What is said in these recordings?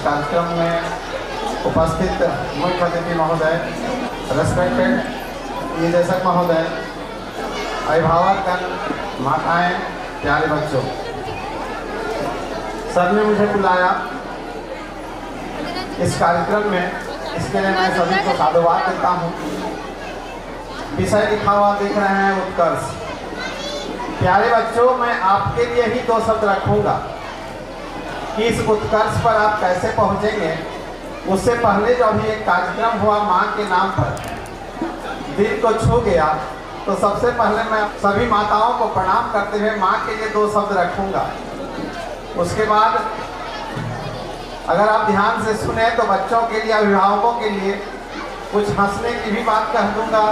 कार्यक्रम में उपस्थित मुख्य अतिथि महोदय, रेस्पेक्टेड निदेशक महोदय, अभिभावक, माताएं, प्यारे बच्चों, सर ने मुझे बुलाया इस कार्यक्रम में, इसके लिए मैं सभी को साधुवाद देता हूँ। विषय लिखा हुआ देख रहे हैं उत्कर्ष। प्यारे बच्चों, मैं आपके लिए ही दो शब्द रखूँगा कि इस उत्कर्ष पर आप कैसे पहुँचेंगे। उससे पहले जो अभी एक कार्यक्रम हुआ माँ के नाम पर, दिल को छू गया, तो सबसे पहले मैं सभी माताओं को प्रणाम करते हुए माँ के लिए दो शब्द रखूँगा। उसके बाद अगर आप ध्यान से सुने तो बच्चों के लिए, अभिभावकों के लिए कुछ हंसने की भी बात कह दूँगा,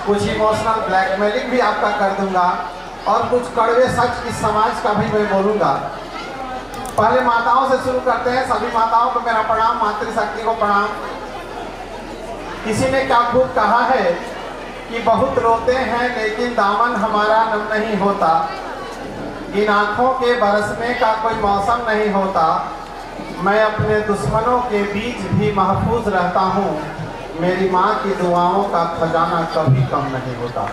कुछ इमोशनल ब्लैकमेलिंग भी आपका कर दूँगा और कुछ कड़वे सच इस समाज का भी मैं बोलूँगा। पहले माताओं से शुरू करते हैं। सभी माताओं को मेरा प्रणाम, मातृशक्ति को प्रणाम। किसी ने क्या खूब कहा है कि बहुत रोते हैं लेकिन दामन हमारा नम नहीं होता, इन आँखों के बरसने का कोई मौसम नहीं होता, मैं अपने दुश्मनों के बीच भी महफूज रहता हूँ, मेरी माँ की दुआओं का खजाना कभी कम नहीं होता,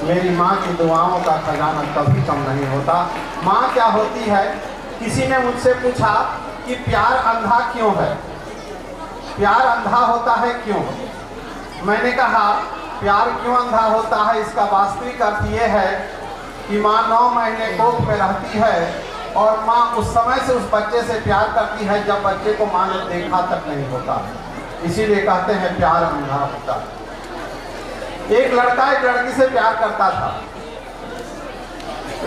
मेरी माँ की दुआओं का खजाना कभी कम नहीं होता। माँ क्या होती है? किसी ने मुझसे पूछा कि प्यार अंधा क्यों है, प्यार अंधा होता है क्यों? मैंने कहा प्यार क्यों अंधा होता है, इसका वास्तविक अर्थ ये है कि माँ 9 महीने कोख में रहती है और माँ उस समय से उस बच्चे से प्यार करती है जब बच्चे को माँ ने देखा तक नहीं होता। इसीलिए कहते हैं प्यार अंधा होता है। एक लड़का एक लड़की से प्यार करता था।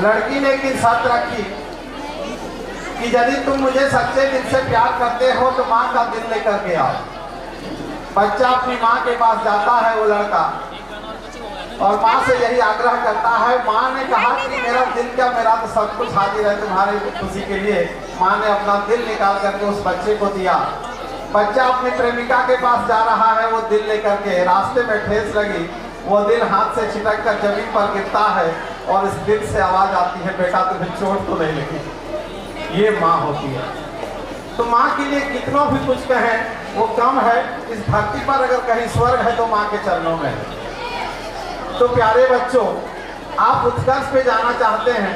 लड़की ने एक शर्त रखी कि यदि तुम मुझे सच्चे दिल से प्यार करते हो तो माँ का दिल लेकर के आओ। बच्चा अपनी माँ के पास जाता है, वो लड़का, और माँ से यही आग्रह करता है। माँ ने कहा कि मेरा दिल क्या, मेरा तो सब कुछ हाजिर है तुम्हारी खुशी के लिए। माँ ने अपना दिल निकाल करके उस बच्चे को दिया। बच्चा अपनी प्रेमिका के पास जा रहा है, वो दिल लेकर के, रास्ते में ठेस लगी, वो दिल हाथ से छिटक कर जमीन पर गिरता है और इस दिल से आवाज़ आती है, बेटा तुम्हें चोट तो नहीं लगी। ये माँ होती है। तो माँ के लिए कितनों भी कुछ कहें वो कम है। इस धरती पर अगर कहीं स्वर्ग है तो माँ के चरणों में है। तो प्यारे बच्चों, आप उत्कर्ष पे जाना चाहते हैं।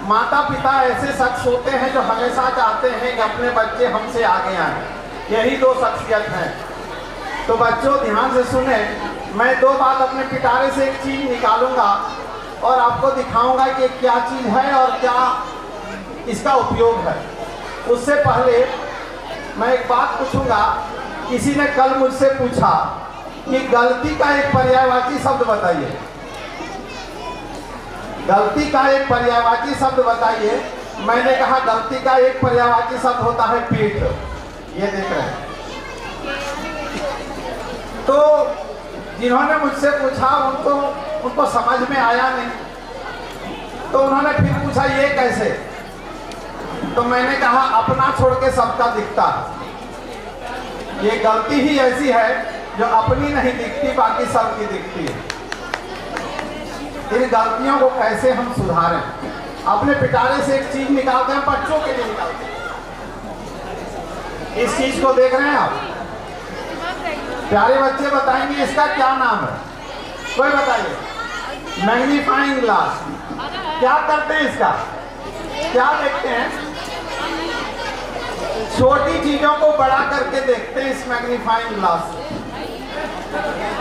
माता पिता ऐसे शख्स होते हैं जो हमेशा चाहते हैं कि अपने बच्चे हमसे आगे आएं। यही दो शख्सियत हैं। तो बच्चों ध्यान से सुने, मैं दो बात अपने पिटारे से एक चीज़ निकालूंगा और आपको दिखाऊंगा कि क्या चीज़ है और क्या इसका उपयोग है। उससे पहले मैं एक बात पूछूंगा। किसी ने कल मुझसे पूछा कि गलती का एक पर्यायवाची शब्द बताइए, गलती का एक पर्यायवाची शब्द बताइए। मैंने कहा गलती का एक पर्यायवाची शब्द होता है पीठ। ये देख रहे हैं। तो जिन्होंने मुझसे पूछा उनको समझ में आया नहीं, तो उन्होंने फिर पूछा ये कैसे? तो मैंने कहा अपना छोड़ के सबका दिखता है। ये गलती ही ऐसी है जो अपनी नहीं दिखती, बाकी सबकी दिखती है। इन गलतियों को कैसे हम सुधारें? अपने पिटारे से एक चीज निकालते हैं, बच्चों के लिए निकालते हैं। इस चीज को देख रहे हैं आप? प्यारे बच्चे बताएंगे इसका क्या नाम है? कोई बताइए। Magnifying glass. क्या करते हैं इसका? क्या देखते हैं? छोटी चीजों को बड़ा करके देखते हैं इस मैग्नीफाइंग ग्लास से।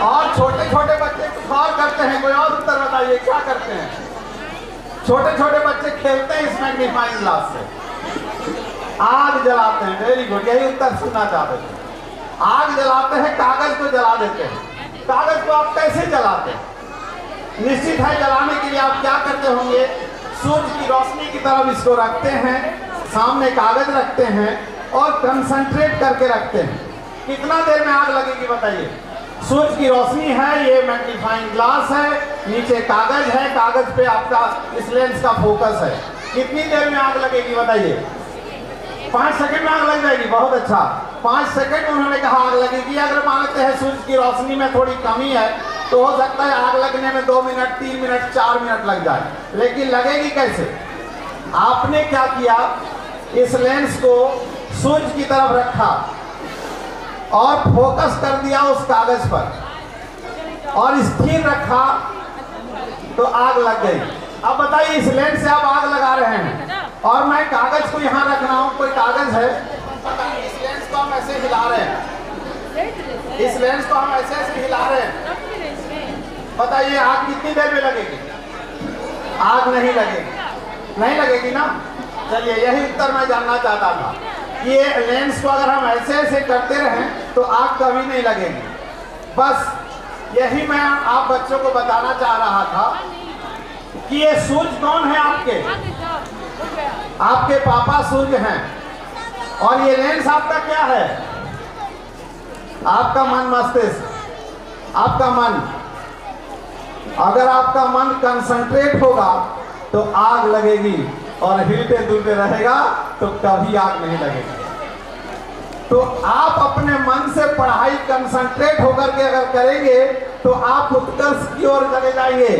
और छोटे छोटे बच्चे कुछ और करते हैं। कोई और उत्तर बताइए, क्या करते हैं? छोटे छोटे बच्चे खेलते हैं इस मैग्नीफाइंग ग्लास से। आग जलाते हैं। वेरी गुड, यही उत्तर सुनना चाहते थे। आग जलाते हैं, कागज को जला देते हैं। कागज को आप कैसे जलाते हैं? निश्चित है जलाने के लिए आप क्या करते होंगे? सूर्य की रोशनी की तरफ इसको रखते हैं, सामने कागज रखते हैं और कंसंट्रेट करके रखते हैं। कितना देर में आग लगेगी बताइए? सूर्य की रोशनी है, ये मैग्नीफाइंग ग्लास है, नीचे कागज है, कागज पे आपका इस लेंस का फोकस है। कितनी देर में आग लगेगी बताइए? 5 सेकंड में आग लग जाएगी। बहुत अच्छा, 5 सेकंड उन्होंने कहा आग लगेगी। अगर मानते हैं सूर्य की रोशनी में थोड़ी कमी है तो हो सकता है आग लगने में 2 मिनट, 3 मिनट, 4 मिनट लग जाए, लेकिन लगेगी कैसे? आपने क्या किया? इस लेंस को सूर्य की तरफ रखा और फोकस कर दिया उस कागज पर और स्थिर रखा तो आग लग गई। अब बताइए इस लेंस से आप आग लगा रहे हैं और मैं कागज को यहाँ रख रहा हूँ, कोई कागज है, इस लेंस को हम ऐसे हिला रहे हैं, इस लेंस को हम ऐसे ऐसे हिला रहे हैं, बताइए आग कितनी देर में लगेगी? आग नहीं लगेगी, नहीं लगेगी ना। चलिए यही उत्तर मैं जानना चाहता था कि ये लेंस को अगर हम ऐसे ऐसे करते रहें तो आग कभी नहीं लगेगी। बस यही मैं आप बच्चों को बताना चाह रहा था कि ये सूर्य कौन है आपके? आपके पापा सूर्य हैं और ये लेंस आपका क्या है? आपका मन मस्तिष्क, आपका मन। अगर आपका मन कंसंट्रेट होगा तो आग लगेगी और हिलते डुलते रहेगा तो कभी आग नहीं लगेगी। तो आप अपने मन से पढ़ाई कंसंट्रेट होकर के अगर करेंगे तो आप उत्कर्ष की ओर चले जाएंगे।